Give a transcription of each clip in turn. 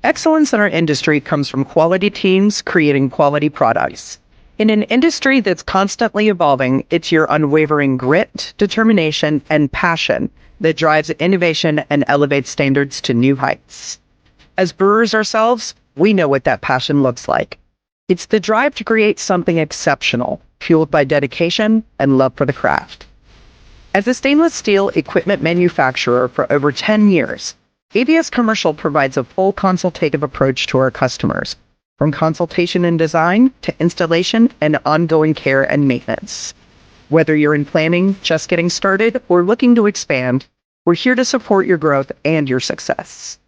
Excellence in our industry comes from quality teams creating quality products. In an industry that's constantly evolving, it's your unwavering grit, determination, and passion that drives innovation and elevates standards to new heights. As brewers ourselves, we know what that passion looks like. It's the drive to create something exceptional, fueled by dedication and love for the craft. As a stainless steel equipment manufacturer for over 10 years, ABS Commercial provides a full consultative approach to our customers, from consultation and design to installation and ongoing care and maintenance. Whether you're in planning, just getting started, or looking to expand, we're here to support your growth and your success.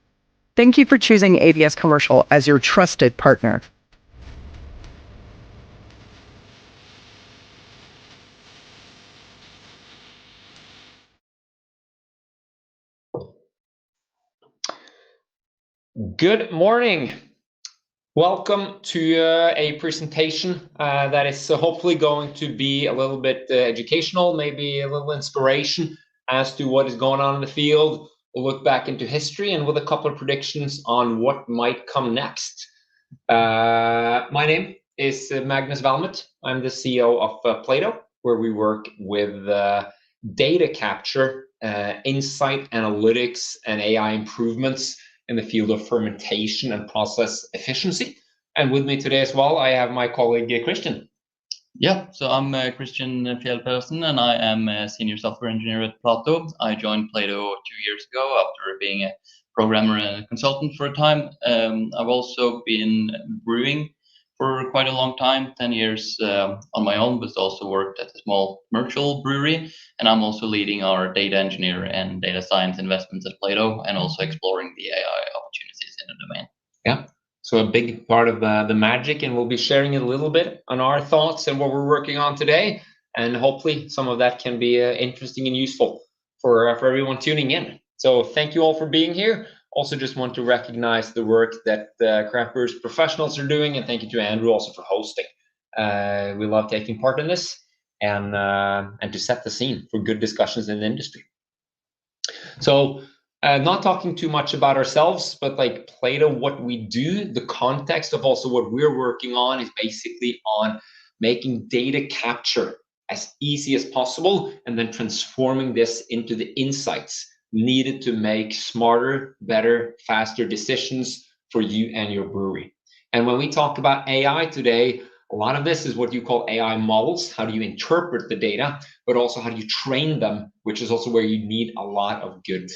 Thank you for choosing ABS Commercial as your trusted partner. Good morning. Welcome to a presentation that is hopefully going to be a little bit educational, maybe a little inspiration as to what is going on in the field. We'll look back into history and with a couple of predictions on what might come next. My name is Magnus Valmet. I'm the CEO of PLAATO, where we work with data capture, insight analytics, and AI improvements in the field of fermentation and process efficiency. And with me today as well, I have my colleague Christian. Yeah, so I'm Christian Fjellpersen, and I am a senior software engineer at PLAATO. I joined PLAATO 2 years ago after being a programmer and a consultant for a time. I've also been brewing for quite a long time, 10 years on my own, but also worked at a small commercial brewery. And I'm also leading our data engineer and data science investments at PLAATO, and also exploring the AI opportunities in the domain. Yeah, so a big part of the magic, and we'll be sharing a little bit on our thoughts and what we're working on today. And hopefully some of that can be interesting and useful for everyone tuning in. So thank you all for being here. Also just want to recognize the work that craft brewers professionals are doing, and thank you to Andrew also for hosting. We love taking part in this and to set the scene for good discussions in the industry. So not talking too much about ourselves, but like PLAATO, what we do, the context of also what we're working on is basically on making data capture as easy as possible and then transforming this into the insights needed to make smarter, better, faster decisions for you and your brewery. And when we talk about AI today, a lot of this is what you call AI models. How do you interpret the data, but also how do you train them, which is also where you need a lot of good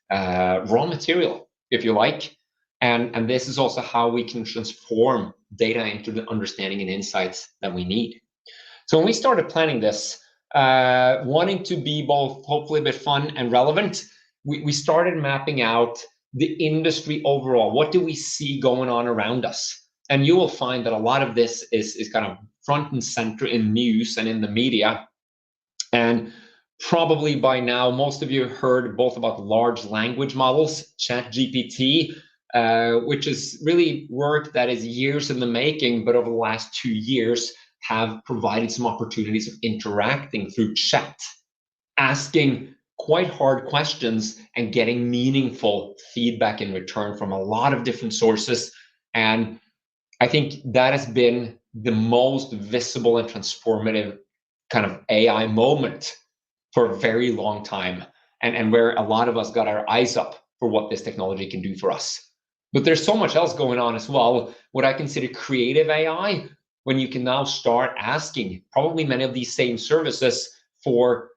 raw material, if you like. And this is also how we can transform data into the understanding and insights that we need. So when we started planning this, wanting to be both hopefully a bit fun and relevant, we started mapping out the industry overall. What do we see going on around us? And you will find that a lot of this is kind of front and center in news and in the media. And probably by now, most of you have heard both about large language models, ChatGPT, which is really work that is years in the making, but over the last 2 years have provided some opportunities of interacting through chat, asking quite hard questions and getting meaningful feedback in return from a lot of different sources. And I think that has been the most visible and transformative kind of AI moment for a very long time, and where a lot of us got our eyes up for what this technology can do for us. But there's so much else going on as well, what I consider creative AI, when you can now start asking probably many of these same services for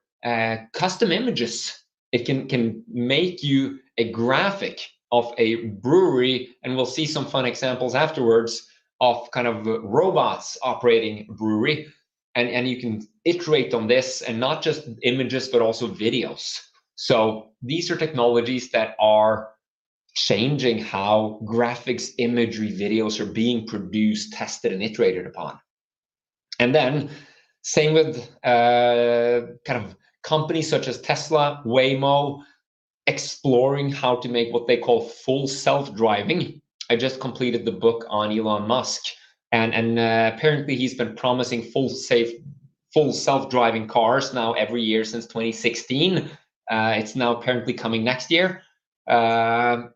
custom images. It can make you a graphic of a brewery, and we'll see some fun examples afterwards of kind of robots operating a brewery. And you can iterate on this, and not just images, but also videos. So these are technologies that are changing how graphics, imagery, videos are being produced, tested, and iterated upon. And then same with kind of companies such as Tesla, Waymo, exploring how to make what they call full self-driving. I just completed the book on Elon Musk, and apparently he's been promising full self-driving cars now every year since 2016. It's now apparently coming next year. And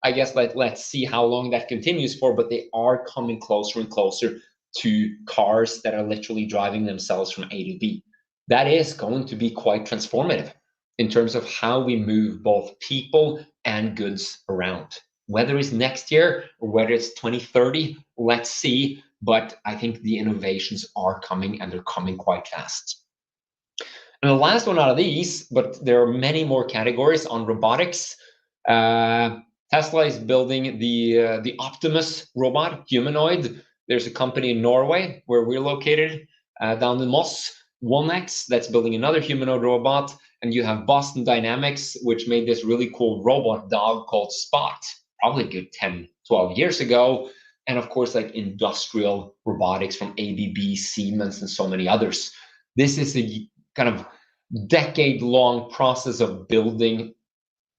I guess let's see how long that continues for, but they are coming closer and closer to cars that are literally driving themselves from A to B. That is going to be quite transformative in terms of how we move both people and goods around. Whether it's next year or whether it's 2030, let's see. But I think the innovations are coming, and they're coming quite fast. And the last one out of these, but there are many more categories on robotics. Tesla is building the Optimus robot, humanoid. There's a company in Norway where we're located, down in Moss, 1X, that's building another humanoid robot. And you have Boston Dynamics, which made this really cool robot dog called Spot, probably a good 10, 12 years ago. And of course, like industrial robotics from ABB, Siemens, and so many others. This is a kind of decade-long process of building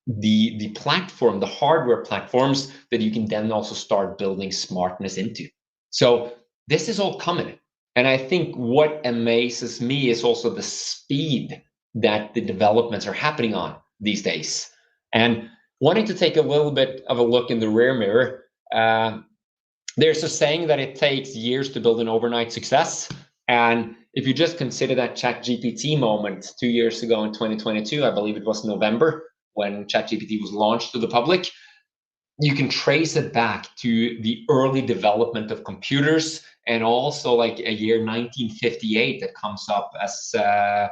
the platform, the hardware platforms that you can then also start building smartness into. So this is all coming. And I think what amazes me is also the speed that the developments are happening on these days. And wanting to take a little bit of a look in the rear mirror, there's a saying that it takes years to build an overnight success. And if you just consider that ChatGPT moment 2 years ago in 2022, I believe it was November, when ChatGPT was launched to the public, you can trace it back to the early development of computers, and also like a year 1958 that comes up as a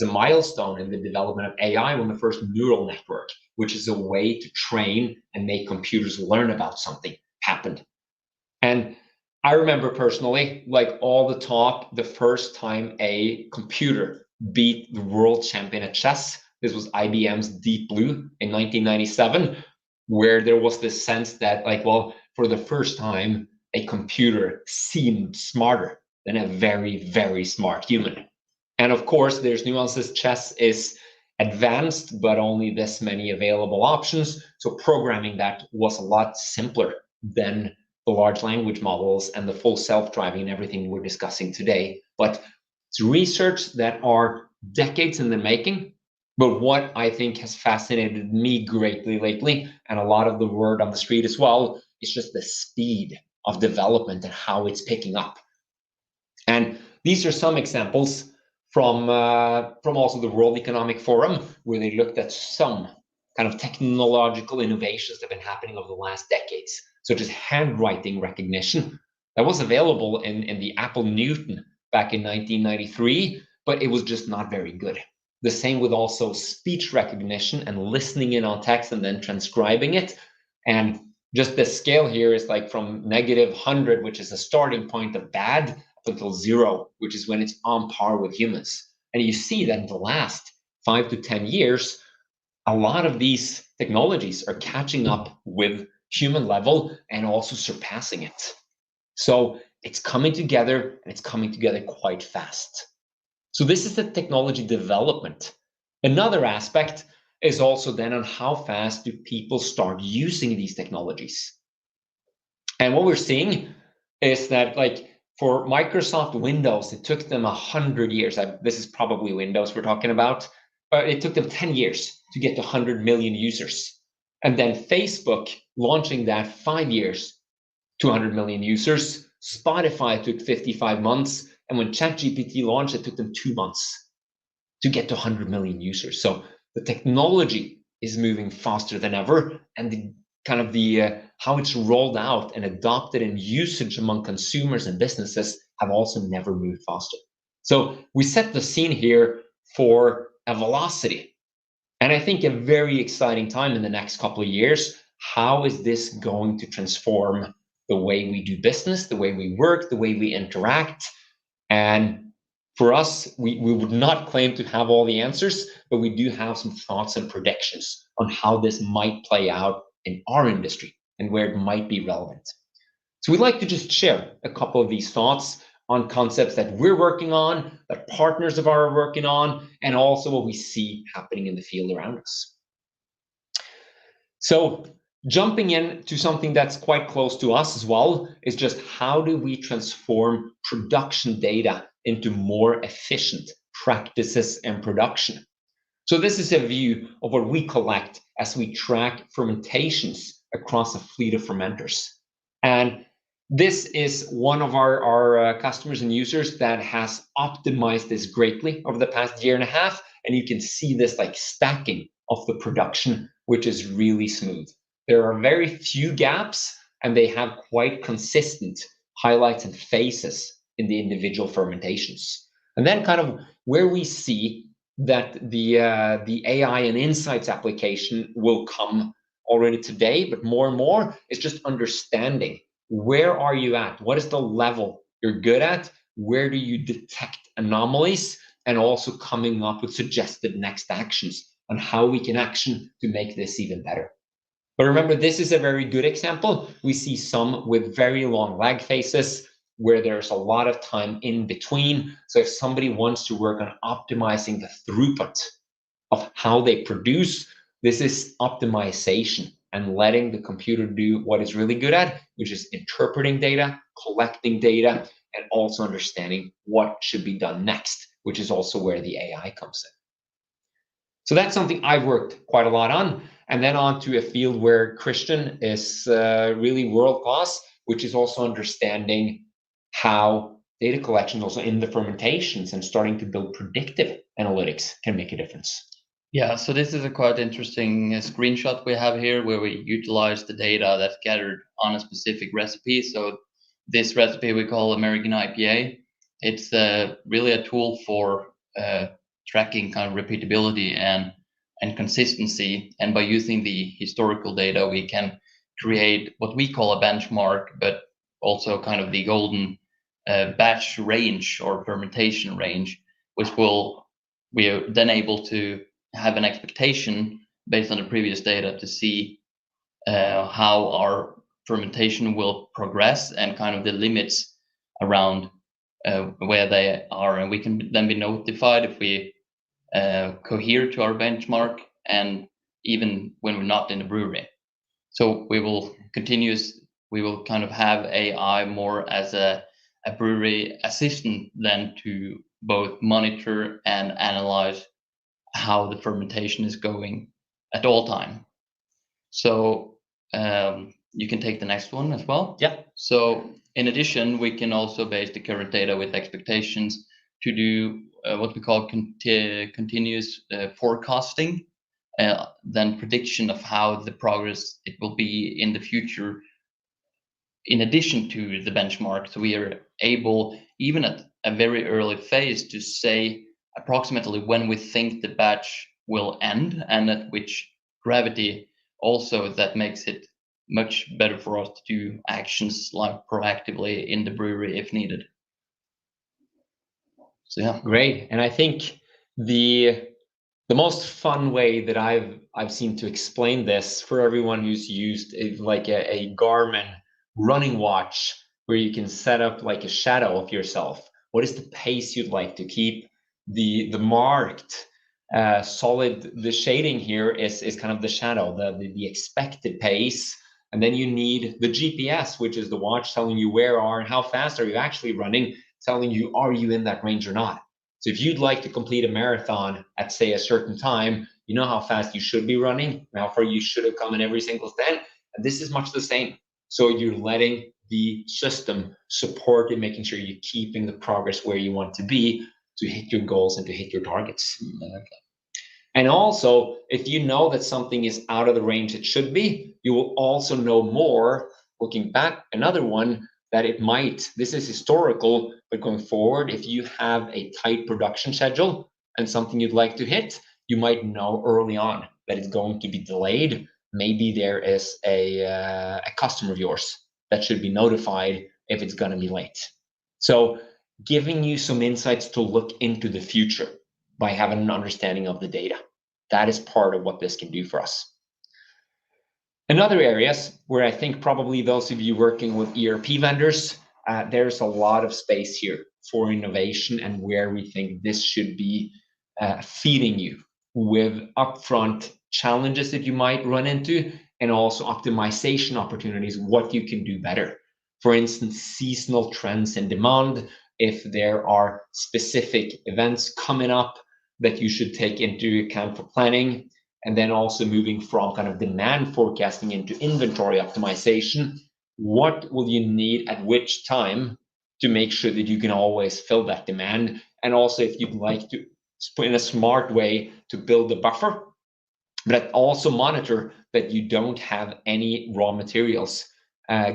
milestone in the development of AI, when the first neural network, which is a way to train and make computers learn about something, happened. And I remember personally, like all the talk, the first time a computer beat the world champion at chess. This was IBM's Deep Blue in 1997, where there was this sense that, like, well, for the first time, a computer seemed smarter than a very, very smart human. And of course, there's nuances. Chess is advanced, but only this many available options. So programming that was a lot simpler than the large language models and the full self-driving and everything we're discussing today. But it's research that are decades in the making. But what I think has fascinated me greatly lately, and a lot of the word on the street as well, is just the speed of development and how it's picking up. And these are some examples from also the World Economic Forum, where they looked at some kind of technological innovations that have been happening over the last decades, such as handwriting recognition. That was available in the Apple Newton back in 1993, but it was just not very good. The same with also speech recognition and listening in on text and then transcribing it. And just the scale here is like from -100, which is a starting point of bad, up until 0, which is when it's on par with humans. And you see that in the last 5 to 10 years, a lot of these technologies are catching up with human level and also surpassing it. So it's coming together, and it's coming together quite fast. So this is the technology development. Another aspect is also then on how fast do people start using these technologies. And what we're seeing is that, like, for Microsoft Windows, it took them 100 years. This is probably Windows we're talking about, but it took them 10 years to get to 100 million users. And then Facebook launching that 5 years to 100 million users. Spotify took 55 months. And when ChatGPT launched, it took them 2 months to get to 100 million users. So the technology is moving faster than ever, and the how it's rolled out and adopted in usage among consumers and businesses have also never moved faster. So we set the scene here for a velocity, and I think a very exciting time in the next couple of years. How is this going to transform the way we do business, the way we work, the way we interact? And for us, we would not claim to have all the answers, but we do have some thoughts and predictions on how this might play out in our industry and where it might be relevant. So we'd like to just share a couple of these thoughts on concepts that we're working on, that partners of ours are working on, and also what we see happening in the field around us. So jumping into something that's quite close to us as well is just how do we transform production data into more efficient practices and production? So this is a view of what we collect as we track fermentations across a fleet of fermenters. And this is one of our customers and users that has optimized this greatly over the past year and a half. And you can see this like stacking of the production, which is really smooth. There are very few gaps, and they have quite consistent highlights and phases in the individual fermentations. And then kind of where we see that the AI and insights application will come already today, but more and more is just understanding where are you at? What is the level you're good at? Where do you detect anomalies? And also coming up with suggested next actions on how we can action to make this even better. But remember, this is a very good example. We see some with very long lag phases where there's a lot of time in between. So if somebody wants to work on optimizing the throughput of how they produce, this is optimization and letting the computer do what it's really good at, which is interpreting data, collecting data, and also understanding what should be done next, which is also where the AI comes in. So that's something I've worked quite a lot on. And then on to a field where Christian is really world-class, which is also understanding how data collection also in the fermentations and starting to build predictive analytics can make a difference. Yeah, so this is a quite interesting screenshot we have here where we utilize the data that's gathered on a specific recipe. So this recipe we call American IPA. It's really a tool for tracking kind of repeatability and consistency. And by using the historical data, we can create what we call a benchmark, but also kind of the golden batch range or fermentation range, which we are then able to have an expectation based on the previous data to see how our fermentation will progress and kind of the limits around where they are, and we can then be notified if we cohere to our benchmark, and even when we're not in the brewery. So we will kind of have AI more as a brewery assistant than to both monitor and analyze how the fermentation is going at all time. So you can take the next one as well. Yeah. So in addition, we can also base the current data with expectations to do what we call continuous forecasting, then prediction of how the progress it will be in the future in addition to the benchmark. So we are able, even at a very early phase, to say approximately when we think the batch will end and at which gravity. Also, that makes it much better for us to do actions like proactively in the brewery if needed. So yeah. Great. And I think the most fun way that I've seen to explain this for everyone who's used like a Garmin running watch where you can set up like a shadow of yourself. What is the pace you'd like to keep? The marked solid, the shading here is kind of the shadow, the expected pace. And then you need the GPS, which is the watch telling you where are and how fast are you actually running, telling you are you in that range or not. So if you'd like to complete a marathon at, say, a certain time, you know how fast you should be running, how far you should have come in every single stand. And this is much the same. So you're letting the system support and making sure you're keeping the progress where you want to be to hit your goals and to hit your targets. Okay. And also, if you know that something is out of the range it should be, you will also know more, looking back, another one, that it might, this is historical, but going forward, if you have a tight production schedule and something you'd like to hit, you might know early on that it's going to be delayed. Maybe there is a customer of yours that should be notified if it's going to be late. So giving you some insights to look into the future by having an understanding of the data. That is part of what this can do for us. In other areas where I think probably those of you working with ERP vendors, there's a lot of space here for innovation and where we think this should be feeding you with upfront challenges that you might run into and also optimization opportunities, what you can do better. For instance, seasonal trends in demand, if there are specific events coming up that you should take into account for planning, and then also moving from kind of demand forecasting into inventory optimization. What will you need at which time to make sure that you can always fill that demand? And also, if you'd like to put in a smart way to build a buffer, but also monitor that you don't have any raw materials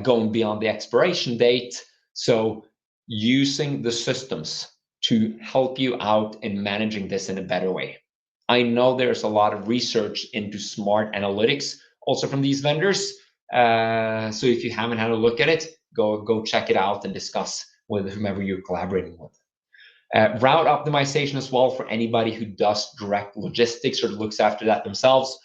going beyond the expiration date. So using the systems to help you out in managing this in a better way. I know there's a lot of research into smart analytics also from these vendors. So if you haven't had a look at it, go check it out and discuss with whomever you're collaborating with. Route optimization as well for anybody who does direct logistics or looks after that themselves.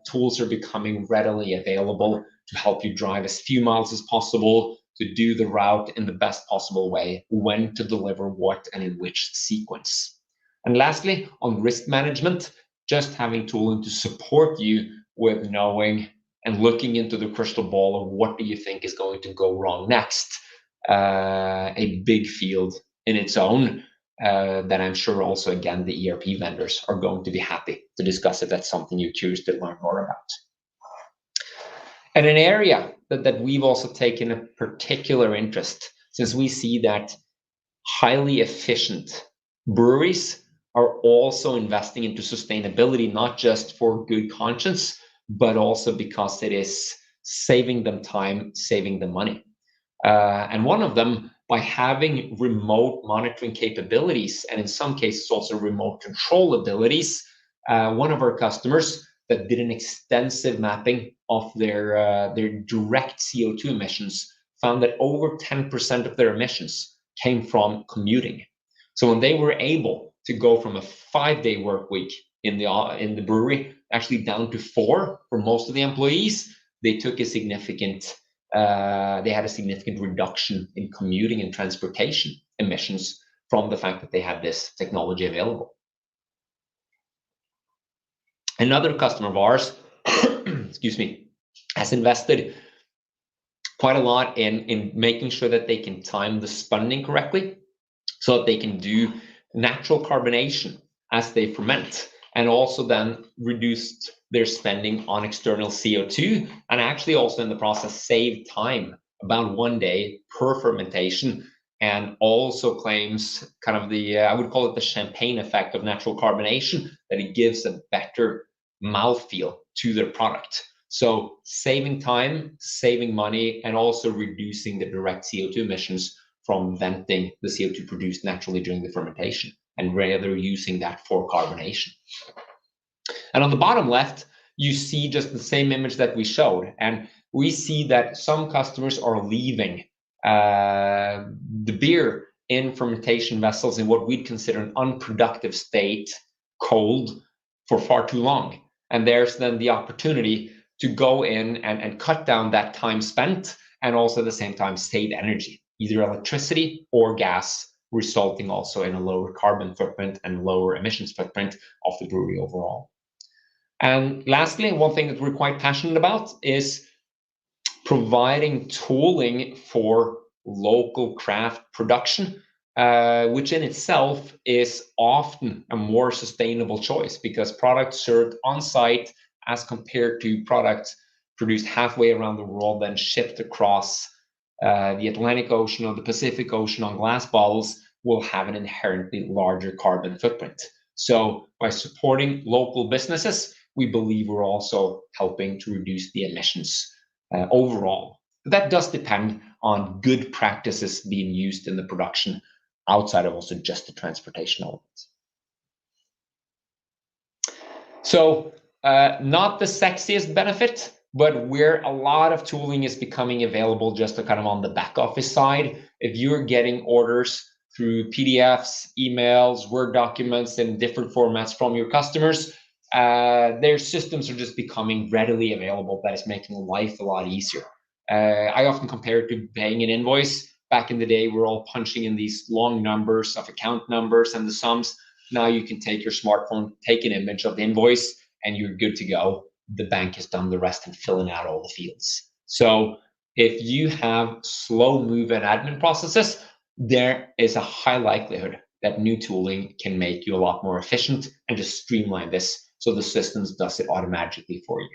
Tools are becoming readily available to help you drive as few miles as possible, to do the route in the best possible way, when to deliver what and in which sequence. And lastly, on risk management, just having tooling to support you with knowing and looking into the crystal ball of what do you think is going to go wrong next. A big field in its own that I'm sure also, again, the ERP vendors are going to be happy to discuss if that's something you're curious to learn more about. And an area that we've also taken a particular interest, since we see that highly efficient breweries are also investing into sustainability, not just for good conscience, but also because it is saving them time, saving them money. And one of them, by having remote monitoring capabilities, and in some cases also remote control abilities, one of our customers that did an extensive mapping of their direct CO2 emissions found that over 10% of their emissions came from commuting. So when they were able to go from a 5-day work week in the brewery actually down to 4 for most of the employees, they had a significant reduction in commuting and transportation emissions from the fact that they had this technology available. Another customer of ours, excuse me, has invested quite a lot in making sure that they can time the spunning correctly, so that they can do natural carbonation as they ferment, and also then reduced their spending on external CO2, and actually also in the process save time, about 1 day per fermentation, and also claims kind of the, I would call it the champagne effect of natural carbonation, that it gives a better mouthfeel to their product. So saving time, saving money, and also reducing the direct CO2 emissions from venting the CO2 produced naturally during the fermentation, and rather using that for carbonation. And on the bottom left, you see just the same image that we showed. And we see that some customers are leaving the beer in fermentation vessels in what we'd consider an unproductive state, cold, for far too long. And there's then the opportunity to go in and cut down that time spent, and also at the same time save energy, either electricity or gas, resulting also in a lower carbon footprint and lower emissions footprint of the brewery overall. And lastly, one thing that we're quite passionate about is providing tooling for local craft production, which in itself is often a more sustainable choice, because products served on site as compared to products produced halfway around the world, then shipped across the Atlantic Ocean or the Pacific Ocean on glass bottles, will have an inherently larger carbon footprint. So by supporting local businesses, we believe we're also helping to reduce the emissions overall. But that does depend on good practices being used in the production, outside of also just the transportation elements. So not the sexiest benefit, but where a lot of tooling is becoming available just to kind of on the back office side. If you're getting orders through PDFs, emails, Word documents in different formats from your customers, their systems are just becoming readily available. That is making life a lot easier. I often compare it to paying an invoice. Back in the day, we're all punching in these long numbers of account numbers and the sums. Now you can take your smartphone, take an image of the invoice, and you're good to go. The bank has done the rest in filling out all the fields. So if you have slow move and admin processes, there is a high likelihood that new tooling can make you a lot more efficient and just streamline this so the systems does it automatically for you.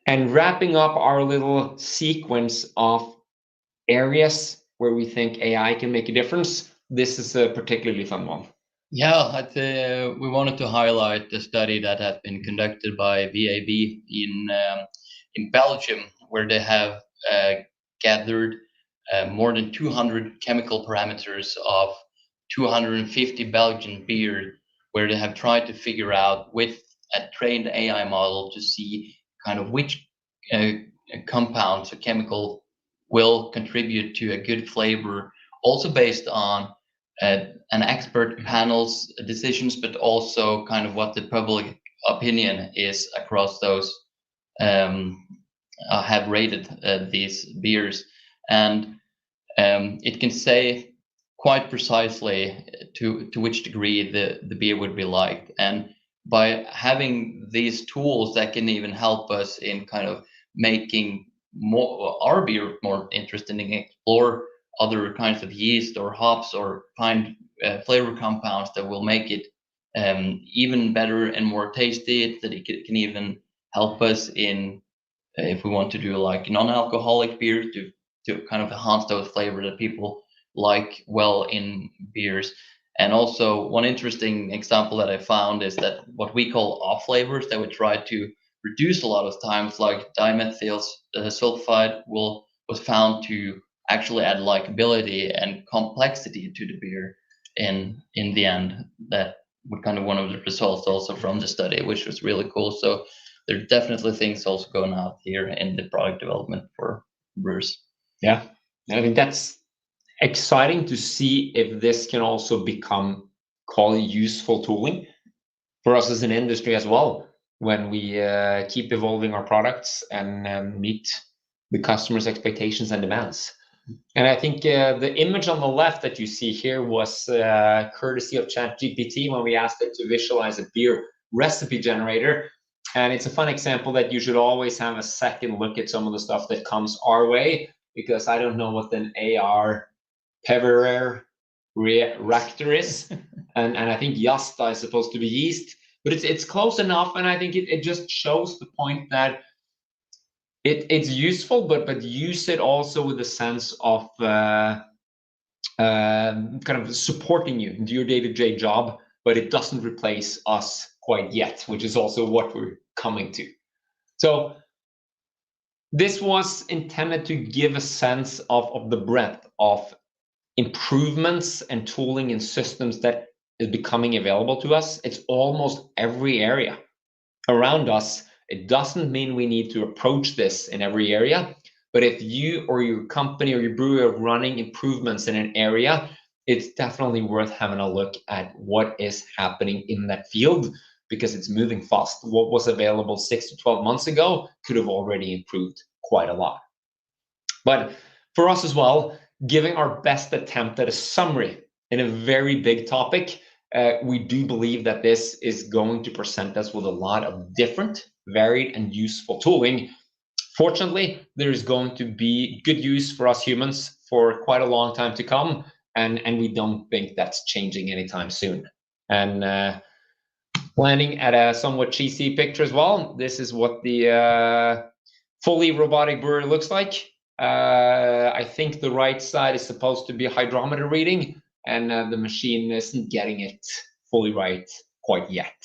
And wrapping up our little sequence of areas where we think AI can make a difference, this is a particularly fun one. Yeah, we wanted to highlight the study that has been conducted by VAB in Belgium, where they have gathered more than 200 chemical parameters of 250 Belgian beer, where they have tried to figure out with a trained AI model to see kind of which compounds or chemical will contribute to a good flavor, also based on an expert panel's decisions, but also kind of what the public opinion is across those have rated these beers. And it can say quite precisely to which degree the beer would be liked. And by having these tools that can even help us in kind of making our beer more interesting and explore other kinds of yeast or hops or find flavor compounds that will make it even better and more tasty, that it can even help us in if we want to do like non-alcoholic beers to kind of enhance those flavors that people like well in beers. And also one interesting example that I found is that what we call off flavors that we try to reduce a lot of times, like dimethyl sulfide was found to actually add likability and complexity to the beer in the end. That was kind of one of the results also from the study, which was really cool. So there are definitely things also going out here in the product development for brewers. Yeah, I think that's exciting to see if this can also become quality useful tooling for us as an industry as well, when we keep evolving our products and meet the customer's expectations and demands. And I think the image on the left that you see here was courtesy of ChatGPT when we asked it to visualize a beer recipe generator. And it's a fun example that you should always have a second look at some of the stuff that comes our way, because I don't know what an AR Peverer reactor is. and I think Yasta is supposed to be yeast, but it's close enough. And I think it just shows the point that it's useful, but use it also with a sense of kind of supporting you into your day-to-day job, but it doesn't replace us quite yet, which is also what we're coming to. So this was intended to give a sense of the breadth of improvements and tooling and systems that is becoming available to us. It's almost every area around us. It doesn't mean we need to approach this in every area, but if you or your company or your brewery are running improvements in an area, it's definitely worth having a look at what is happening in that field, because it's moving fast. What was available 6 to 12 months ago could have already improved quite a lot. But for us as well, giving our best attempt at a summary in a very big topic, we do believe that this is going to present us with a lot of different, varied, and useful tooling. Fortunately, there is going to be good use for us humans for quite a long time to come, and we don't think that's changing anytime soon. And landing at a somewhat cheesy picture as well, this is what the fully robotic brewer looks like. I think the right side is supposed to be a hydrometer reading, and the machine isn't getting it fully right quite yet.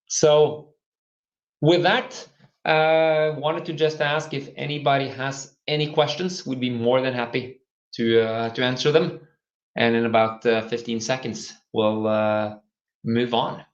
So with that, wanted to just ask if anybody has any questions. We'd be more than happy to answer them. And in about 15 seconds, we'll move on.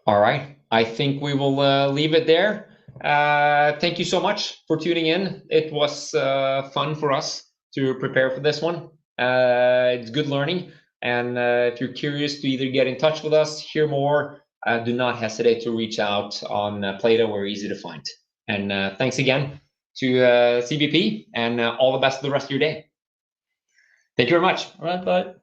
All right, I think we will leave it there. Thank you so much for tuning in. It was fun for us to prepare for this one. It's good learning. And if you're curious to either get in touch with us, hear more, do not hesitate to reach out on PLAATO. We're easy to find. And thanks again to CBP, and all the best for the rest of your day. Thank you very much. All right, bye.